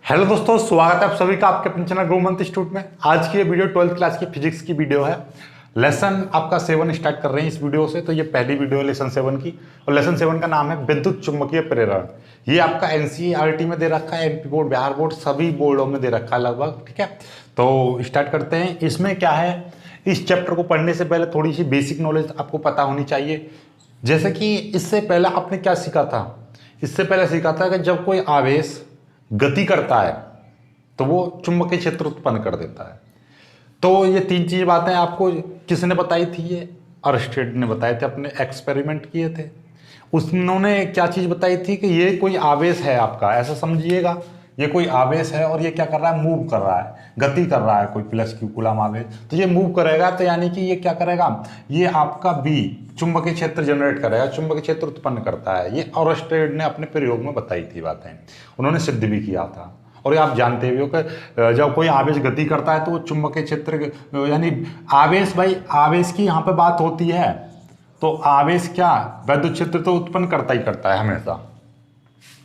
Hello दोस्तों, स्वागत है आप सभी का आपके अपने चैनल ग्रो मंथ इंस्टीट्यूट में। आज की ये वीडियो 12th क्लास की फिजिक्स की वीडियो है। लेसन आपका 7 स्टार्ट कर रहे हैं इस वीडियो से। तो ये पहली वीडियो है लेसन 7 की, और लेसन 7 का नाम है विद्युत चुंबकीय प्रेरण। ये आपका एनसीईआरटी में दे रखा है, एमपी बोर्ड, बिहार बोर्ड, सभी बोर्डों में दे रखा है लगभग। ठीक है, तो स्टार्ट करते हैं। इसमें क्या है, इस चैप्टर को पढ़ने से पहले थोड़ी सी बेसिक नॉलेज आपको पता होनी चाहिए। जैसे कि इससे पहले आपने क्या सीखा था, इससे पहले सीखा था कि जब कोई आवेश गति करता है तो वो चुंबकीय क्षेत्र उत्पन्न कर देता है। तो ये तीन चीज बातें आपको किसने बताई थी? ये अर्स्टेड ने बताए थे, अपने एक्सपेरिमेंट किए थे। उन्होंने क्या चीज बताई थी कि ये कोई आवेश है आपका, ऐसा समझिएगा, ये कोई आवेश है और ये क्या कर रहा है, मूव कर रहा है, गति कर रहा है, कोई प्लस क्यू कूलम आवेश। तो ये मूव करेगा तो यानी कि ये क्या करेगा, ये आपका बी चुंबकीय क्षेत्र जनरेट करेगा, चुंबकीय क्षेत्र उत्पन्न करता है। ये अर्स्टेड ने अपने प्रयोग में बताई थी बातें, उन्होंने सिद्ध भी किया था। और ये आप जानते भी हो कि जब कोई आवेश गति करता है तो वो चुंबकीय क्षेत्र, यानी आवेश, भाई आवेश की यहाँ पे बात होती है, तो आवेश क्या वैद्युत क्षेत्र तो उत्पन्न करता ही करता है हमेशा।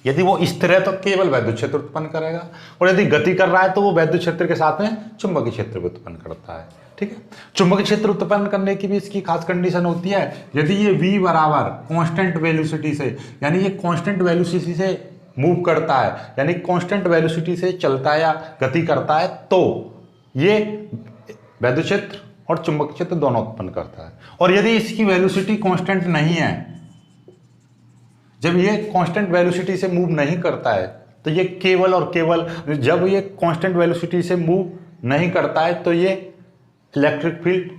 यदि वो स्थिर है तो केवल वैद्युत क्षेत्र उत्पन्न करेगा, और यदि गति कर रहा है तो वो वैद्युत क्षेत्र के साथ में चुंबकीय क्षेत्र भी उत्पन्न करता है। ठीक है, चुंबकीय क्षेत्र उत्पन्न करने की भी इसकी खास कंडीशन होती है। यदि ये v बराबर कांस्टेंट वेलोसिटी से, यानी ये कांस्टेंट वेलोसिटी से मूव करता है, यानी कांस्टेंट वेलोसिटी से चलता है या गति करता है, तो ये वैद्युत क्षेत्र और चुंबकीय क्षेत्र दोनों उत्पन्न करता है। और यदि इसकी वेलोसिटी कांस्टेंट नहीं है, जब ये कांस्टेंट वेलोसिटी से मूव नहीं करता है, तो ये केवल और केवल, जब ये कांस्टेंट वेलोसिटी से मूव नहीं करता है तो ये इलेक्ट्रिक फील्ड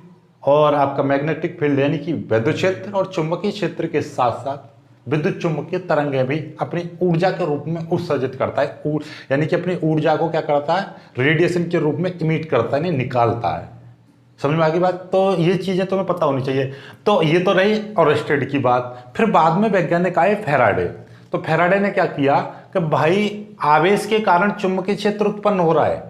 और आपका मैग्नेटिक फील्ड, यानी कि वैद्युत क्षेत्र और चुंबकीय क्षेत्र के साथ साथ विद्युत चुंबकीय तरंगें भी अपनी ऊर्जा के रूप में उत्सर्जित करता है, यानी कि अपनी ऊर्जा को क्या करता है, रेडिएशन के रूप में इमिट करता है, यानी निकालता है। समझ में आ गई बात? तो ये चीजें तुम्हें पता होनी चाहिए। तो ये तो रही अर्स्टेड की बात। फिर बाद में वैज्ञानिक आए फैराडे। तो फैराडे ने क्या किया कि भाई आवेश के कारण चुंबकीय क्षेत्र उत्पन्न हो रहा है,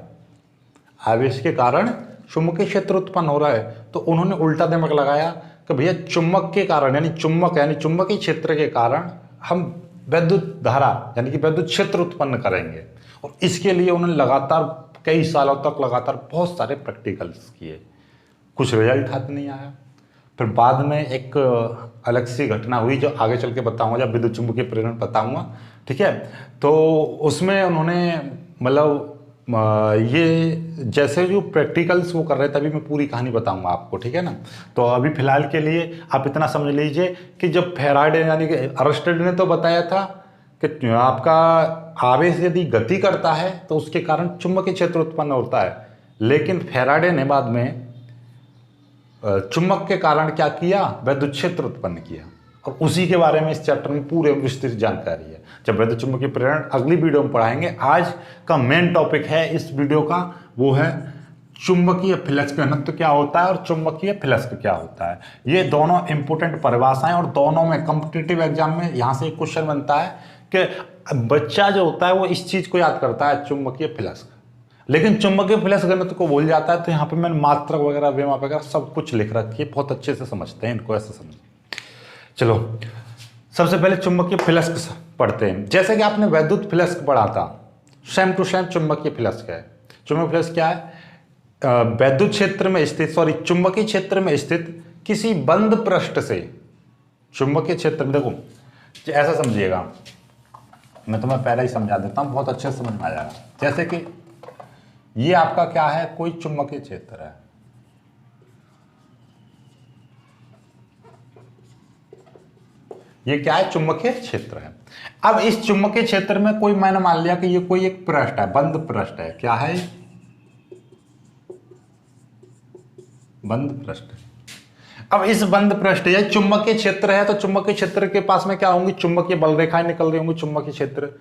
आवेश के कारण चुंबकीय क्षेत्र उत्पन्न हो रहा है, तो उन्होंने उल्टा दिमाग लगाया कि भैया चुंबक के कारण, यानी चुंबकीय क्षेत्र के कारण हम विद्युत धारा यानी कि विद्युत क्षेत्र उत्पन्न करेंगे। और इसके लिए उन्होंने लगातार कई सालों तक लगातार बहुत सारे प्रैक्टिकल्स किए, कुछ रिजल्ट हाथ नहीं आया। फिर बाद में एक अलग सी घटना हुई जो आगे चल के बताऊंगा, जब विद्युत चुंबकीय प्रेरण बताऊंगा। ठीक है, तो उसमें उन्होंने मतलब ये जैसे जो प्रैक्टिकल्स वो कर रहे थे, तभी मैं पूरी कहानी बताऊंगा आपको। ठीक है ना, तो अभी फिलहाल के लिए आप इतना समझ लीजिए कि जब फैराडे यानी कि अर्स्टेड ने तो बताया था कि आपका आवेश यदि गति करता है तो उसके कारण चुंबकीय क्षेत्र उत्पन्न होता है, लेकिन फैराडे ने बाद में चुंबक के कारण क्या किया, वैद्युत क्षेत्र उत्पन्न किया। और उसी के बारे में इस चैप्टर में पूरे विस्तृत जानकारी है। जब वैद्युत चुंबकीय प्रेरण अगली वीडियो में पढ़ाएंगे। आज का मेन टॉपिक है इस वीडियो का, वो है चुंबकीय फ्लक्स घनत्व क्या होता है और चुंबकीय फ्लक्स क्या होता है। ये दोनों इंपोर्टेंट परिभाषाएं, और दोनों में कॉम्पिटिटिव एग्जाम में यहाँ से एक क्वेश्चन बनता है कि बच्चा जो होता है वो इस चीज को याद करता है, चुंबकीय फ्लक्स, लेकिन चुंबकीय फ्लक्स घनत्व को भूल जाता है। तो यहाँ पे मैंने मात्रक वगैरह, वेमा वगैरह सब कुछ लिख रखी है, बहुत अच्छे से समझते हैं इनको, ऐसे समझिए। चलो सबसे पहले चुंबकीय फ्लक्स पढ़ते हैं। जैसे कि आपने वैद्युत फ्लक्स पढ़ा था, सेम टू सेम चुंबकीय फ्लक्स है। चुंबकीय फ्लक्स क्या है? वैद्युत क्षेत्र में स्थित, चुंबकीय क्षेत्र में स्थित किसी बंद पृष्ठ से, चुंबकीय क्षेत्र में, देखो ऐसा समझिएगा, मैं तुम्हें पहले ही समझा देता हूं, बहुत अच्छे से समझ में आ जाएगा। जैसे कि ये आपका क्या है, कोई चुंबकीय क्षेत्र है, ये क्या है, चुंबकीय क्षेत्र है। अब इस चुंबकीय क्षेत्र में कोई, मैंने मान लिया कि ये कोई एक पृष्ठ है, बंद पृष्ठ है। क्या है? बंद पृष्ठ। अब इस बंद पृष्ठ, यह चुंबकीय क्षेत्र है, तो चुंबकीय क्षेत्र के पास में क्या होंगी, चुंबकीय बल रेखाएं निकल रही होंगी। चुंबकीय क्षेत्र,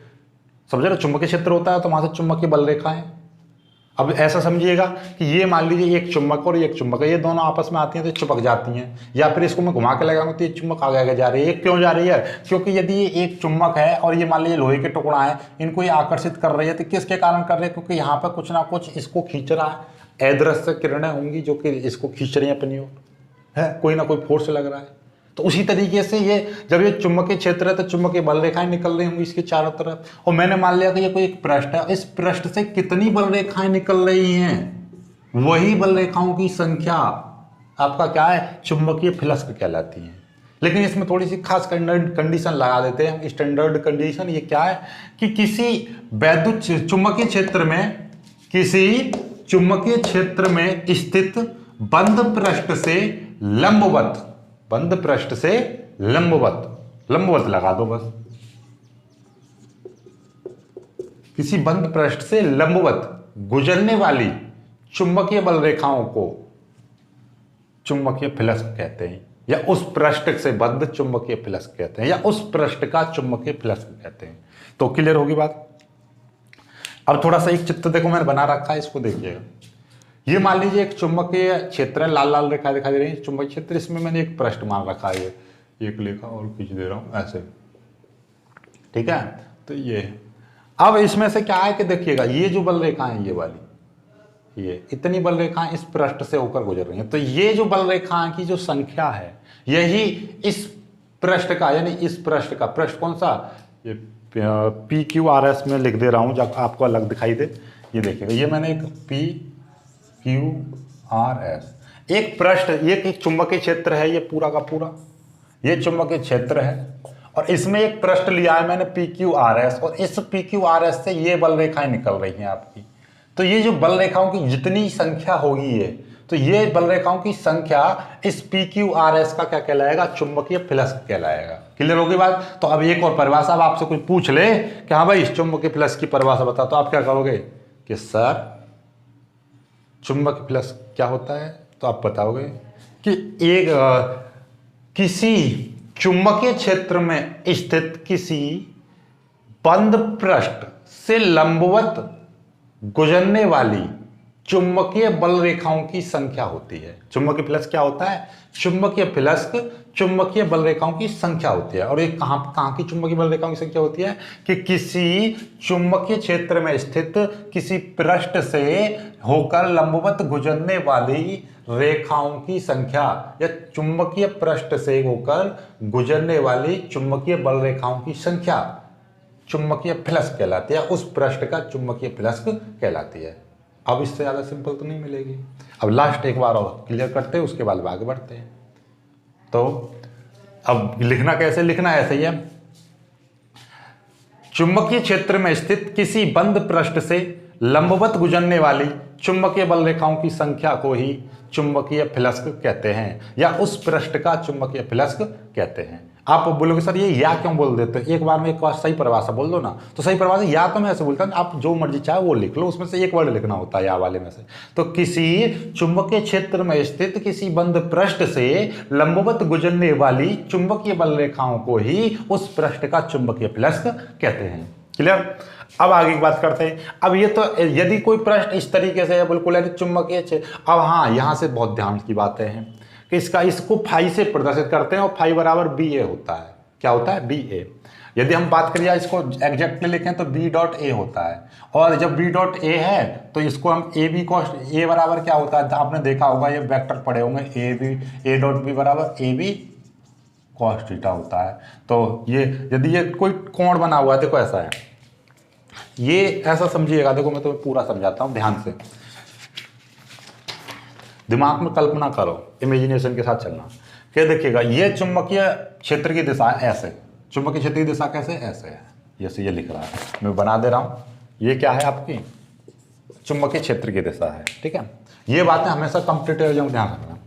समझ रहे हो, चुंबकीय क्षेत्र होता है तो वहां से चुंबकीय बल रेखाएं। अब ऐसा समझिएगा कि ये मान लीजिए एक चुंबक और एक चुंबक है, ये दोनों आपस में आती हैं तो चिपक जाती हैं, या फिर इसको मैं घुमा के लगाऊंगा तो ये चुंबक आगे आगे जा रही है। ये क्यों जा रही है? क्योंकि यदि ये एक चुंबक है और ये मान लीजिए लोहे के टुकड़ा है, इनको ये आकर्षित कर रही है, तो किसके कारण कर रहे हैं? क्योंकि यहाँ पर कुछ ना कुछ इसको खींच रहा है, अदृश्य किरणें होंगी जो कि इसको खींच रही हैं अपनी ओर, है कोई ना कोई फोर्स लग रहा है। तो उसी तरीके से ये जब ये चुंबकीय क्षेत्र है तो चुंबकीय बल रेखाएं निकल रही होंगी इसके चारों तरफ, और मैंने मान लिया कि ये कोई एक पृष्ठ है, इस पृष्ठ से कितनी बल रेखाएं निकल रही हैं, वही बल रेखाओं की संख्या आपका क्या है, चुंबकीय फ्लक्स कहलाती है। लेकिन इसमें थोड़ी सी खास कंडीशन लगा देते हैं, स्टैंडर्ड कंडीशन। ये क्या है कि किसी वैद्युत चुंबकीय क्षेत्र में, किसी चुंबकीय क्षेत्र में स्थित बंद पृष्ठ से लंबवत, बंद पृष्ठ से लंबवत लगा दो बस, किसी बंद पृष्ठ से लंबवत गुजरने वाली चुंबकीय बल रेखाओं को चुंबकीय फ्लक्स कहते हैं, या उस पृष्ठ से बद्ध चुंबकीय फ्लक्स कहते हैं, या उस पृष्ठ का चुंबकीय फ्लक्स कहते हैं। तो क्लियर होगी बात। अब थोड़ा सा एक चित्र देखो मैंने बना रखा है, इसको देखिएगा। ये मान लीजिए एक चुंबकीय क्षेत्र है, लाल लाल रेखा दिखाई दे रही है चुंबकीय क्षेत्र, इसमें मैंने एक पृष्ठ मान रखा है, एक लेखा और खींच दे रहा हूं ऐसे, ठीक है। तो ये अब इसमें से क्या है कि देखिएगा, ये जो बल रेखा है, ये वाली, ये इतनी बल रेखाएं इस पृष्ठ से होकर गुजर रही हैं, तो ये जो बल रेखाएं की जो संख्या है, यही इस पृष्ठ का, यानी इस पृष्ठ का, पृष्ठ कौन सा, ये PQRS में लिख दे रहा हूं, जब आपको अलग दिखाई दे। ये देखिएगा, ये मैंने एक PQRS, एक पृष्ठ, ये एक चुंबकीय क्षेत्र है, ये पूरा का पूरा ये चुंबकीय क्षेत्र है, और इसमें एक पृष्ठ लिया है मैंने PQRS, और इस PQRS से ये बल रेखाएं निकल रही हैं आपकी। तो ये जो बल रेखाओं की जितनी संख्या होगी ये, तो ये बल रेखाओं की संख्या इस PQRS का क्या कहलाएगा, चुंबकीय फ्लक्स कहलाएगा। क्लियर होगी बात। तो अब एक और परिभाषा, अब आपसे कोई पूछ ले कि हाँ भाई इस चुंबकीय फ्लक्स की परिभाषा बता, तो आप क्या करोगे कि सर चुंबकीय फ्लक्स क्या होता है, तो आप बताओगे कि एक किसी चुंबकीय क्षेत्र में स्थित किसी बंद पृष्ठ से लंबवत गुजरने वाली चुंबकीय बल रेखाओं की संख्या होती है। चुंबकीय फ्लक्स क्या होता है, चुंबकीय फ्लक्स चुंबकीय बल रेखाओं की संख्या होती है। और ये कहां की चुंबकीय बल रेखाओं की संख्या होती है कि किसी चुंबकीय क्षेत्र में स्थित किसी पृष्ठ से होकर लंबवत गुजरने वाली रेखाओं की संख्या, या चुंबकीय पृष्ठ से होकर गुजरने वाली चुंबकीय बल रेखाओं की संख्या चुंबकीय फ्लक्स कहलाती है, उस पृष्ठ का चुंबकीय फ्लक्स कहलाती है। अब इससे ज्यादा सिंपल तो नहीं मिलेगी। अब लास्ट एक बार और क्लियर करते हैं, उसके बाद आगे बढ़ते हैं। तो अब लिखना कैसे, लिखना ऐसे ही है, चुंबकीय क्षेत्र में स्थित किसी बंद पृष्ठ से लंबवत गुजरने वाली चुंबकीय बल रेखाओं की संख्या को ही चुंबकीय फ्लक्स कहते हैं, या उस पृष्ठ का चुंबकीय फ्लक्स कहते हैं। आप बोलोगे सर ये या क्यों बोल देते हो, एक बार में एक बार सही परिभाषा बोल दो ना। तो सही परिभाषा या तो मैं ऐसे बोलता हूँ, आप जो मर्जी चाहे वो लिख लो, उसमें से एक वर्ड लिखना होता है या वाले में से। तो किसी चुंबकीय क्षेत्र में स्थित किसी बंद पृष्ठ से लंबवत गुजरने वाली चुंबकीय बल रेखाओं को ही उस पृष्ठ का चुंबकीय फ्लक्स कहते हैं। क्लियर। अब आगे की बात करते हैं। अब ये तो यदि कोई पृष्ठ इस तरीके से है बिल्कुल चुंबकीय क्षेत्र, अब हाँ यहाँ से बहुत ध्यान की बातें हैं कि इसको फाई से प्रदर्शित करते हैं, और फाई बराबर BA होता है। क्या होता है, BA। यदि हम बात करिए इसको एग्जैक्टली लिखें तो B.A होता है, और जब B.A है तो इसको हम AB कॉस्ट A बराबर क्या होता है, आपने देखा होगा ये वेक्टर पढ़े होंगे, A.B बराबर AB कॉस थीटा होता है। तो ये यदि ये कोई कोण बना हुआ है, देखो ऐसा है, ये ऐसा समझिएगा, देखो मैं तुम्हें पूरा समझाता हूं ध्यान से, दिमाग में कल्पना करो, इमेजिनेशन के साथ चलना। क्या देखिएगा, ये चुंबकीय क्षेत्र की दिशा ऐसे, चुंबकीय क्षेत्र की दिशा कैसे, ऐसे है, जैसे ये लिख रहा है, मैं बना दे रहा हूं। ये क्या है आपकी चुंबकीय क्षेत्र की दिशा है, ठीक है। ये बातें हमेशा कंप्लीट ध्यान रखना।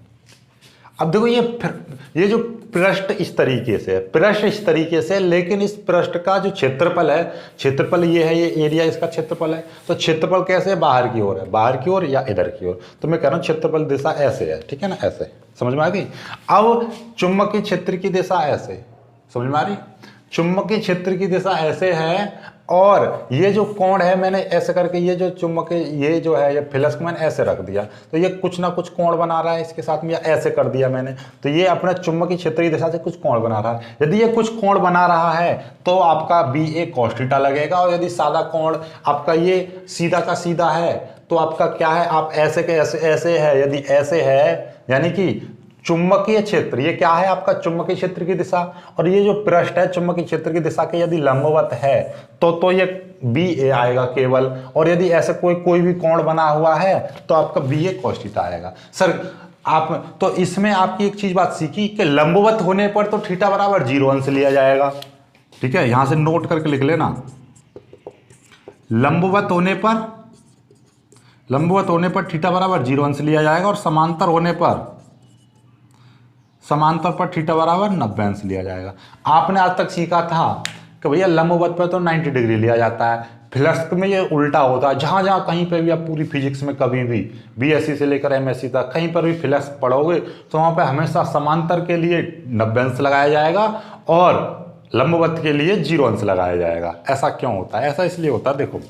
अब देखो ये जो पृष्ठ इस तरीके से है, पृष्ठ इस तरीके से, लेकिन इस पृष्ठ का जो क्षेत्रफल है, क्षेत्रफल ये है, ये एरिया इसका क्षेत्रफल है। तो क्षेत्रफल कैसे है, बाहर की ओर है, बाहर की ओर या इधर की ओर। तो मैं कह रहा हूँ क्षेत्रफल दिशा ऐसे है, ठीक है ना, ऐसे समझ में आ गई। अब चुंबकीय क्षेत्र की दिशा ऐसे, समझ में आ रही, चुंबकीय क्षेत्र की दिशा ऐसे है, और ये जो कोण है मैंने ऐसे करके, ये जो चुंबकीय ये जो है ये फ्लक्स मैंने ऐसे रख दिया, तो ये कुछ ना कुछ कोण बना रहा है इसके साथ में, या ऐसे कर दिया मैंने, तो ये अपना चुंबकीय क्षेत्र की दिशा से कुछ कोण बना रहा है। यदि ये कुछ कोण बना रहा है तो आपका BA cos थीटा लगेगा, और यदि सादा कोण आपका ये सीधा का सीधा है तो आपका क्या है, आप ऐसे के ऐसे ऐसे है, यदि ऐसे है यानी कि चुंबकीय क्षेत्र, ये क्या है आपका चुंबकीय क्षेत्र की दिशा, और ये जो पृष्ठ है चुंबकीय क्षेत्र की दिशा के यदि लंबवत है तो ये बी ए आएगा केवल, और यदि ऐसे कोई भी कोण बना हुआ है तो आपका बी ए cos थीटा आएगा। सर आप तो इसमें आपकी एक चीज बात सीखी कि लंबवत होने पर तो थीटा बराबर 0 अंश लिया जाएगा। ठीक है, यहां से नोट करके लिख लेना, लंबवत होने पर थीटा बराबर 0 अंश लिया जाएगा, और समांतर पर थीटा बराबर 90 अंश लिया जाएगा। आपने आज तक सीखा था कि भैया लंबवत पर तो 90 डिग्री लिया जाता है, फ्लक्स में ये उल्टा होता है। जहां जहां कहीं पे भी आप पूरी फिजिक्स में कभी भी बीएससी से लेकर एमएससी तक कहीं पर भी फ्लक्स पढ़ोगे तो वहां पे हमेशा समांतर के लिए 90 अंश लगाया जाएगा और लंबवत के लिए 0 अंश लगाया जाएगा। ऐसा क्यों होता है? ऐसा इसलिए होता है, देखो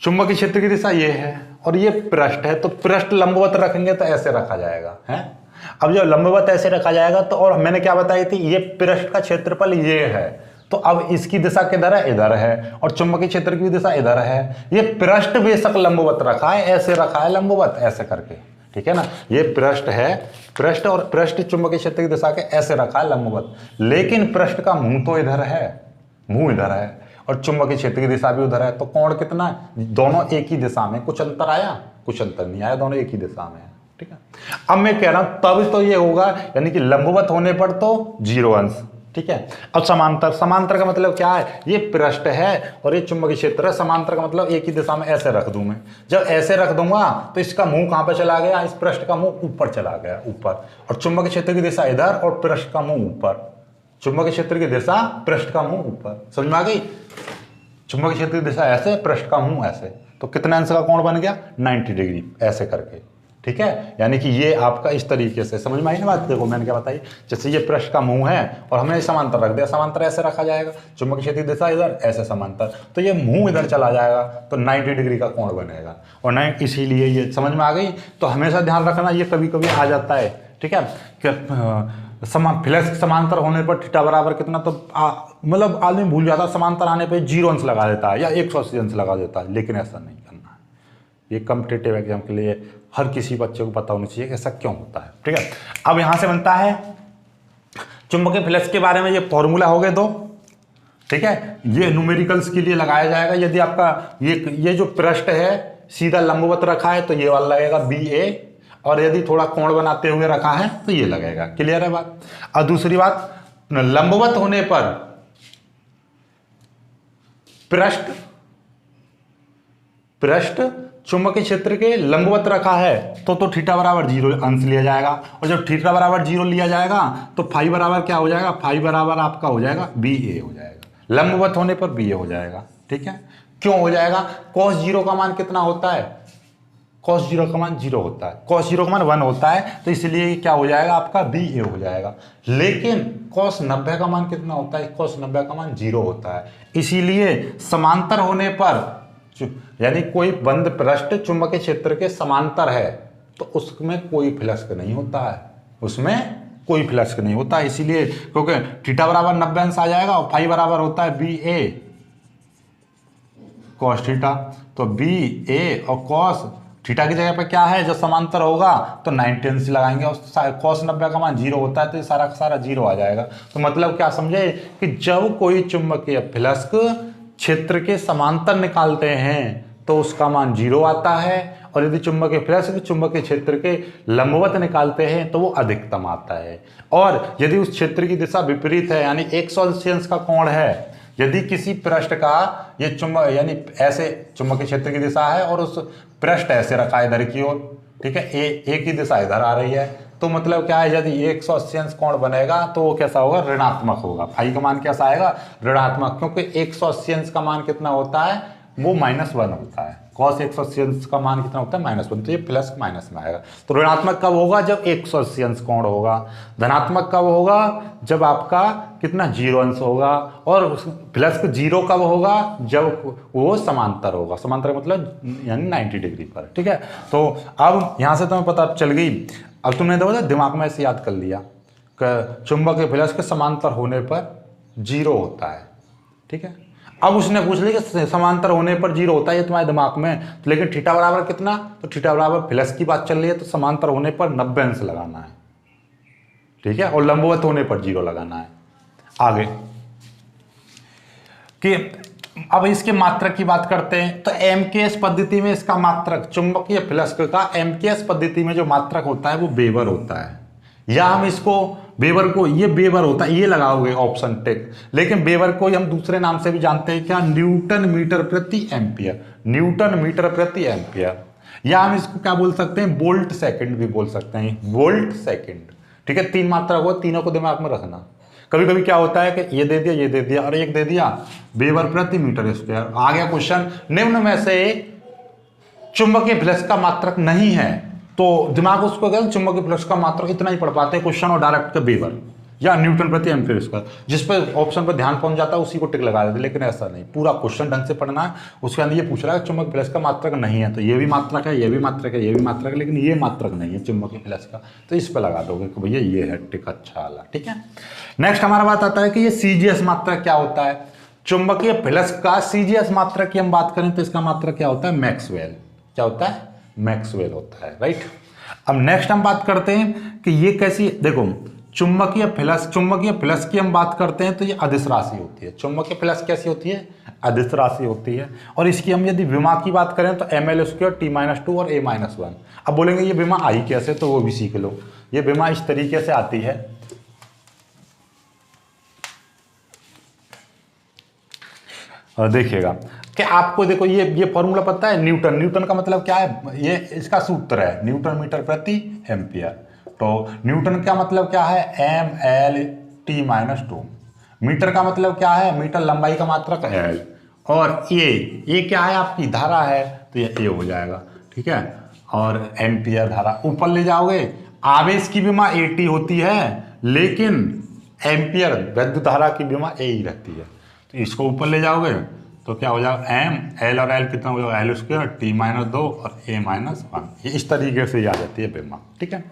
चुंबकीय क्षेत्र की दिशा ये है और ये पृष्ठ है, तो पृष्ठ लंबवत रखेंगे तो ऐसे रखा जाएगा है। अब जब लंबवत ऐसे रखा जाएगा तो, और मैंने क्या बताई थी, ये पृष्ठ का क्षेत्रफल ये है, तो अब इसकी दिशा किधर है? इधर है, और चुंबकीय क्षेत्र की दिशा इधर है। ये पृष्ठ बेशक लंबवत रखा है, ऐसे रखा है लंबवत ऐसे करके, ठीक है ना, ये पृष्ठ है, पृष्ठ और पृष्ठ चुंबकीय क्षेत्र की दिशा के ऐसे रखा है लंबवत, लेकिन पृष्ठ का मुंह तो इधर है, मुंह इधर है और चुंबकीय क्षेत्र की दिशा भी उधर है, तो कोण कितना है? दोनों एक ही दिशा में, कुछ अंतर आया? कुछ अंतर नहीं आया, दोनों एक ही दिशा में है। ठीक है, अब मैं कह रहा हूं तब तो ये होगा, यानी कि लंबवत होने पर तो 0 अंश। ठीक है, अब समांतर का मतलब क्या है? ये पृष्ठ है और ये चुंबकीय क्षेत्र है, समांतर का मतलब एक ही दिशा में ऐसे रख दूं मैं। जब ऐसे रख दूंगा तो इसका मुंह कहां पे चला गया? इस पृष्ठ का मुंह ऊपर चला गया, ऊपर, और चुंबकीय क्षेत्र की दिशा इधर और पृष्ठ का मुंह ऊपर। चुंबकीय क्षेत्र की दिशा, पृष्ठ का मुंह ऊपर, समझ में आ गई? चुंबकीय क्षेत्र की दिशा ऐसे, पृष्ठ का मुंह ऐसे, तो कितने अंश का कोण बन गया? 90 डिग्री ऐसे करके। ठीक है, यानी कि ये आपका इस तरीके से समझ में आई ना बात? देखो मैंने क्या बताई, जैसे ये पृष्ठ का मुंह है और हमने समांतर रख दिया, समांतर ऐसे रखा जाएगा, चुंबकीय क्षेत्र की दिशा इधर, ऐसे समांतर, तो ये मुंह इधर चला जाएगा तो 90 डिग्री का कोण बनेगा, और 90, इसीलिए ये समझ में आ गई। तो हमेशा ध्यान रखना, ये कभी कभी आ जाता है, ठीक है, फ्लक्स समांतर होने पर थीटा बराबर कितना, तो मतलब आदमी भूल जाता है, समांतर आने पर 0 अंश लगा देता है या 180 अंश लगा देता है, लेकिन ऐसा नहीं करना है। ये कॉम्पिटिटिव एग्जाम के लिए हर किसी बच्चे को पता होना चाहिए कि ऐसा क्यों होता है। ठीक है, अब यहां से बनता है चुंबकीय फ्लक्स के बारे में ये फॉर्मूला हो गए दो। ठीक है, ये न्यूमेरिकल्स के लिए लगाया जाएगा। यदि आपका ये जो पृष्ठ है सीधा लंबवत रखा है तो ये वाला लगेगा बी ए, और यदि थोड़ा कोण बनाते हुए रखा है तो ये लगेगा। क्लियर है बात? और दूसरी बात, लंबवत होने पर पृष्ठ चुंबकीय क्षेत्र के लंबवत रखा है तो थीटा बराबर 0 अंश लिया जाएगा, और जब थीटा बराबर 0 लिया जाएगा तो फाई बराबर क्या हो जाएगा? फाई बराबर आपका हो जाएगा बी ए हो जाएगा, लंबवत होने पर बी ए हो जाएगा। ठीक है, क्यों हो जाएगा? cos 0 का मान कितना होता है? cos 0 का मान 0 होता है, cos 0 का मान 1 होता है, तो इसलिए क्या हो जाएगा आपका बी ए हो जाएगा। लेकिन cos 90 का मान कितना होता है? cos 90 का मान 0 होता है, इसीलिए समांतर होने पर, यानी कोई बंद पृष्ठ चुंबकीय क्षेत्र के समांतर है तो उसमें कोई फ्लक्स नहीं होता है, उसमें कोई फ्लक्स नहीं होता है, इसीलिए क्योंकि थीटा बराबर 90 अंश आ जाएगा और फाई बराबर होता है बी ए कॉस थीटा, तो बी ए और कॉस थीटा की जगह पे क्या है? जब समांतर होगा तो 90 अंश लगाएंगे और cos 90 का मान 0 होता है तो ये सारा का सारा 0 आ जाएगा। तो मतलब क्या समझे कि जब कोई चुंबकीय फ्लक्स क्षेत्र के समांतर निकालते हैं तो उसका मान 0 आता है, और यदि चुंबकीय फ्लक्स चुंबकीय क्षेत्र के लंबवत निकालते हैं तो वो अधिकतम आता है। और यदि उस क्षेत्र की दिशा विपरीत है, यानी 180 अंश का कोण है, यदि किसी पृष्ठ का ये यानी ऐसे चुंबकीय क्षेत्र की दिशा है और उस पृष्ठ ऐसे रखा है इधर की ओर, ठीक है, एक ही दिशा इधर आ रही है, तो मतलब क्या है? यदि 180 अंश कोण बनेगा तो वो कैसा होगा? ऋणात्मक होगा। फाई का मान कैसा आएगा? ऋणात्मक, क्योंकि 180 अंश का मान कितना होता है? वो -1 होता है। cos 180 अंश का मान कितना होता है? -1, तो ये प्लस माइनस में आएगा। तो ऋणात्मक कब होगा? जब 180 अंश कोण होगा। धनात्मक कब होगा? जब आपका कितना 0 अंश होगा। और प्लस 0 कब होगा? जब वो समांतर होगा। समांतर मतलब यानी 90 डिग्री पर। ठीक है, तो अब यहां से तुम्हें पता चल गई। अब तुमने देखो दिमाग में ऐसे याद कर लिया कि चुंबकीय फ्लक्स के समांतर होने पर 0 होता है। ठीक है, अब उसने पूछ लिया कि समांतर होने पर 0 होता है, ये तुम्हारे दिमाग में, तो लेकिन थीटा बराबर कितना? तो थीटा बराबर फ्लक्स की बात चल रही है तो समांतर होने पर 90 अंश लगाना है। ठीक है, और लंबवत होने पर 0 लगाना है। आगे कि अब इसके मात्रक की बात करते हैं तो एमकेएस पद्धति में इसका मात्रक चुंबकीय फ्लक्स का एमकेएस पद्धति में जो मात्रक होता है वो वेबर होता है, या हम इसको वेबर को, ये वेबर होता है, ये लगाओगे ऑप्शन टिक, लेकिन वेबर को हम दूसरे नाम से भी जानते हैं, क्या, न्यूटन मीटर प्रति एम्पियर, न्यूटन मीटर प्रति एम्पियर, या हम इसको क्या बोल सकते हैं, वोल्ट सेकंड भी बोल सकते हैं, वोल्ट सेकंड। ठीक है, 3 मात्रक हो, तीनों को दिमाग में रखना। कभी कभी क्या होता है कि ये दे दिया और एक दे दिया वेबर प्रति मीटर स्क्वायर। आ गया क्वेश्चन, निम्न में से चुंबकीय फ्लक्स का मात्रक नहीं है, तो दिमाग उसको क्या, चुंबकीय फ्लक्स का मात्रक इतना ही पढ़ पाते हैं क्वेश्चन, और डायरेक्ट वेबर या न्यूटन प्रति एम्पीयर स्क्वायर, जिस पर ऑप्शन पर ध्यान पहुंच जाता है उसी को टिक लगा देते। लेकिन ऐसा नहीं, पूरा क्वेश्चन ढंग से पढ़ना है। उसके अंदर ये पूछ रहा है चुंबकीय फ्लक्स का मात्रक नहीं है, तो ये भी मात्रक है, ये भी मात्रक है, ये भी मात्रक है, लेकिन ये मात्रक नहीं है चुंबकीय फ्लक्स का, तो इस पर लगा दोगे कि भैया ये है टिक, अच्छा वाला। ठीक है, नेक्स्ट हमारा बात आता है कि ये सीजीएस मात्रक क्या होता है। चुंबकीय फ्लक्स का सीजीएस मात्रक की हम बात करें तो इसका मात्रक क्या होता है, मैक्सवेल। क्या होता है, मैक्सवेल होता है, राइट। अब नेक्स्ट हम बात करते हैं कि ये कैसी, देखो चुंबकीय फ्लक्स की हम बात करते हैं तो ये अदिश राशि होती है। चुंबकीय फ्लक्स कैसी होती है, अदिश राशि होती है। और इसकी हम यदि विमा की बात करें तो ml² t-2 और a-1। अब बोलेंगे ये विमा आई कैसे, तो वो भी सीख लो। ये विमा इस तरीके से आती है, देखिएगा कि आपको, देखो ये फॉर्मूला पता है, न्यूटन का मतलब क्या है, ये इसका सूत्र है न्यूटन मीटर प्रति एम्पियर। तो न्यूटन का मतलब क्या है, ml/t-2। मीटर का मतलब क्या है, मीटर लंबाई का मात्रक है, और ये क्या है, आपकी धारा है, तो ये ए हो जाएगा। ठीक है, और एम्पियर धारा ऊपर ले जाओगे, आवेश की विमा AT होती है, लेकिन एम्पियर विद्युत धारा की विमा ए ही रहती है। तो इसको ऊपर ले जाओगे तो क्या हो जाएगा, एल और एल कितना हो जाएगा, l² t-2 और a-1। ये इस तरीके से आ जाती है विमा। ठीक है,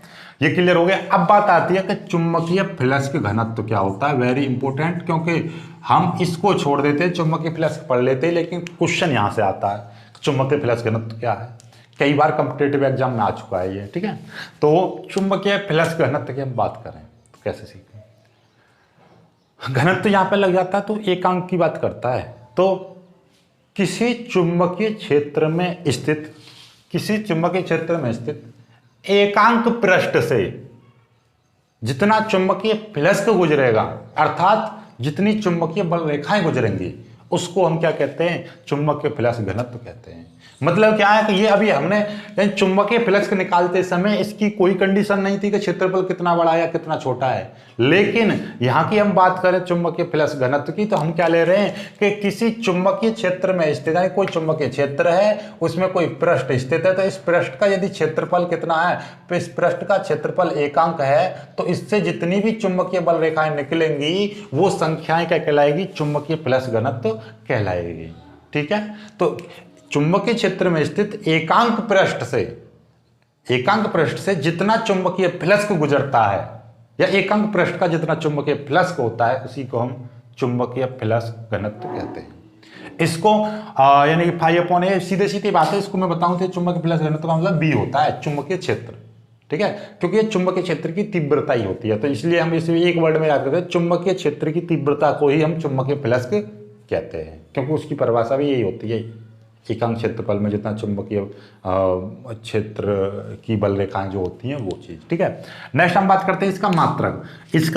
ये क्लियर हो गया। अब बात आती है कि चुंबकीय फ्लक्स के घनत्व क्या होता है, वेरी इंपॉर्टेंट, क्योंकि हम इसको छोड़ देते हैं, चुंबकीय फ्लक्स पढ़ लेते हैं, लेकिन क्वेश्चन यहाँ से आता है चुंबकीय फ्लक्स घनत्व क्या है। कई बार कॉम्पिटेटिव एग्जाम में आ चुका है ये। ठीक है, तो चुंबकीय फ्लक्स घनत्व की हम बात करें तो कैसे सीखें, घनत्व यहाँ पे लग जाता है तो एकांक की बात करता है। तो किसी चुंबकीय क्षेत्र में स्थित एकांक पृष्ठ से जितना चुंबकीय फ्लक्स गुजरेगा, अर्थात जितनी चुंबकीय बल रेखाएं गुजरेंगी, उसको हम क्या कहते हैं, चुंबकीय फ्लक्स घनत्व कहते हैं। मतलब क्या है कि ये अभी हमने चुंबकीय फ्लक्स निकालते समय इसकी कोई कंडीशन नहीं थी कि क्षेत्रफल कितना बड़ा या कितना छोटा है, लेकिन यहाँ की हम बात करें चुंबकीय फ्लक्स घनत्व की, तो हम क्या ले रहे हैं कि किसी चुंबकीय क्षेत्र में स्थित है, कोई चुंबकीय क्षेत्र है, उसमें कोई पृष्ठ स्थित है, तो इस पृष्ठ का यदि क्षेत्रफल कितना है, तो इस पृष्ठ का क्षेत्रफल एकांक है, तो इससे जितनी भी चुंबकीय बल रेखाएं निकलेंगी वो संख्याएं क्या कहलाएगी, चुंबकीय फ्लक्स घनत्व कहलाएगी। ठीक है, तो चुंबकीय क्षेत्र में स्थित एकांक पृष्ठ से जितना चुंबकीय फ्लक्स गुजरता है, या एकांक पृष्ठ का जितना चुंबकीय फ्लक्स होता है, उसी को हम चुंबकीय फ्लक्स घनत्व कहते हैं। इसको यानी कि φ/a, सीधे बात है, इसको मैं बताऊं तो चुंबकीय फ्लक्स घनत्व का मतलब b होता है, चुंबकीय क्षेत्र। ठीक है, क्योंकि ये चुंबकीय क्षेत्र की तीव्रता ही होती है, तो इसलिए हम इसे एक वर्ड में याद करते हैं, चुंबकीय क्षेत्र की तीव्रता को ही हम चुंबकीय फ्लक्स कहते हैं, क्योंकि उसकी परिभाषा भी यही होती है, एकांक क्षेत्रफल में जितना चुंबकीय क्षेत्र की बल रेखाएं जो होती हैं वो चीज। ठीक है, नेक्स्ट हम बात करते हैं इसका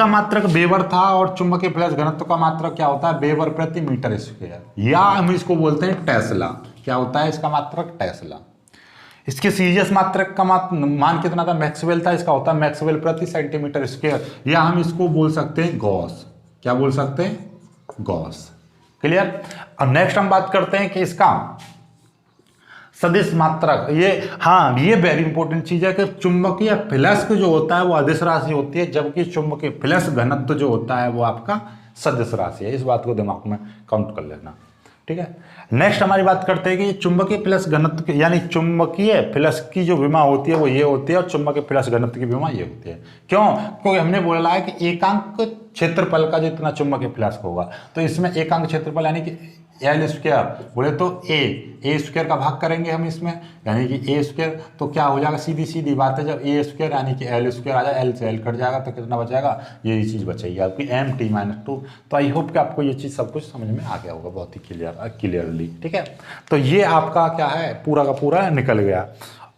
मात्रक वेबर था, और चुंबकीय फ्लक्स घनत्व का मात्रक क्या होता है, वेबर प्रति मीटर स्क्वायर, या हम इसको बोलते हैं टेस्ला। क्या होता है इसका मात्रक, टेस्ला। इसके सीजीएस मात्रक का मान कितना था, मैक्सवेल था, इसका होता है मैक्सवेल प्रति सेंटीमीटर स्क्वायर, या हम इसको बोल सकते हैं गॉस। क्या बोल सकते हैं, गॉस। क्लियर। अब नेक्स्ट हम बात करते हैं कि इसका सदिश मात्रक, ये वेरी इंपॉर्टेंट चीज है कि चुंबकीय फ्लक्स जो होता है वो अदिश राशि होती है, जबकि चुंबकीय फ्लक्स घनत्व जो होता है वो आपका सदिश राशि है। इस बात को दिमाग में काउंट कर लेना। ठीक है, नेक्स्ट हमारी बात करते हैं कि चुंबकीय फ्लक्स घनत्व यानी चुंबकीय फ्लक्स की जो विमा होती है वो ये होती है, और चुंबकीय फ्लक्स घनत्व की विमा ये होती है। क्यों, क्योंकि हमने बोला है कि एकांक क्षेत्रफल का जितना चुंबकीय फ्लक्स होगा, तो इसमें एकांक क्षेत्रफल यानी कि एल स्क्वायर बोले तो ए स्क्वायर का भाग करेंगे हम इसमें, यानी कि ए स्क्वायर तो क्या हो जाएगा, सीधी सीधी बात है, जब ए स्क्वायर यानी कि एल स्क्वायर आ जाए, एल से एल कट जाएगा तो कितना बचेगा, ये चीज़ बचेगी आपकी mt-2। तो आई होप कि आपको ये चीज़ सब कुछ समझ में आ गया होगा बहुत ही क्लियरली, ठीक है। तो ये आपका क्या है, पूरा का पूरा निकल गया।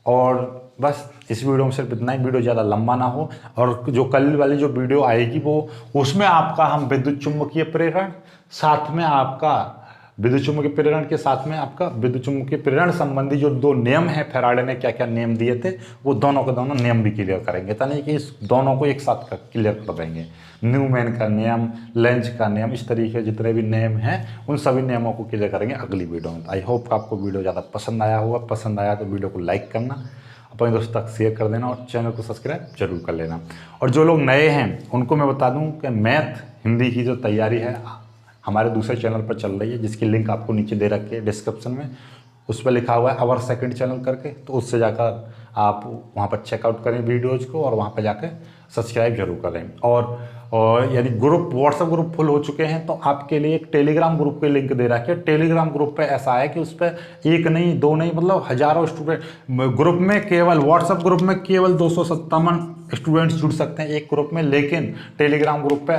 और बस इस वीडियो में सिर्फ इतना ही, वीडियो ज़्यादा लंबा ना हो। और जो कल वाली जो वीडियो आएगी वो उसमें आपका हम विद्युत चुम्बकीय प्रेरण, साथ में आपका विद्युत चुम्बकीय प्रेरण के साथ में आपका विद्युत चुम्बकीय प्रेरण संबंधी जो 2 नियम है, फैराडे ने क्या क्या नियम दिए थे, वो दोनों के दोनों नियम भी क्लियर करेंगे। तो नहीं कि इस दोनों को एक साथ क्लियर कर देंगे। न्यूमैन का नियम, लेंज का नियम, इस तरीके जितने भी नियम हैं उन सभी नियमों को क्लियर करेंगे अगली वीडियो में। आई होप आपको वीडियो ज़्यादा पसंद आया होगा। पसंद आया तो वीडियो को लाइक करना, अपने दोस्तों तक शेयर कर देना और चैनल को सब्सक्राइब जरूर कर लेना। और जो लोग नए हैं उनको मैं बता दूं कि मैथ हिंदी की जो तैयारी है हमारे दूसरे चैनल पर चल रही है, जिसकी लिंक आपको नीचे दे रखी है डिस्क्रिप्शन में। उस पर लिखा हुआ है आवर सेकंड चैनल करके, तो उससे जाकर आप वहाँ पर चेकआउट करें वीडियोज़ को और वहाँ पर जाकर सब्सक्राइब जरूर करें। और यदि ग्रुप, व्हाट्सएप ग्रुप फुल हो चुके हैं तो आपके लिए एक टेलीग्राम ग्रुप की लिंक दे रखी है। टेलीग्राम ग्रुप पे ऐसा है कि उस पर 1 नहीं 2 नहीं, मतलब हज़ारों स्टूडेंट ग्रुप में, केवल व्हाट्सएप ग्रुप में केवल 257 स्टूडेंट्स जुड़ सकते हैं एक ग्रुप में, लेकिन टेलीग्राम ग्रुप पे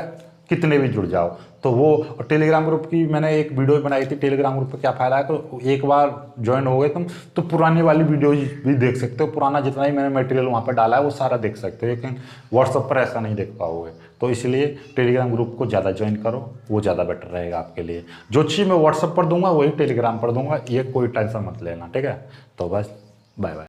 कितने भी जुड़ जाओ। तो वो टेलीग्राम ग्रुप की मैंने एक वीडियो बनाई थी, टेलीग्राम ग्रुप पे क्या फ़ायदा है, तो एक बार ज्वाइन हो गए तुम तो पुरानी वाली वीडियो भी देख सकते हो, पुराना जितना ही मैंने मटेरियल वहाँ पर डाला है वो सारा देख सकते हो, लेकिन व्हाट्सअप पर ऐसा नहीं देख पाओगे। तो इसलिए टेलीग्राम ग्रुप को ज़्यादा ज्वाइन करो, वो ज़्यादा बेटर रहेगा आपके लिए। जो चीज़ मैं व्हाट्सअप पर दूंगा वही टेलीग्राम पर दूंगा, ये कोई टेंशन मत लेना, ठीक है। तो बस बाय बाय।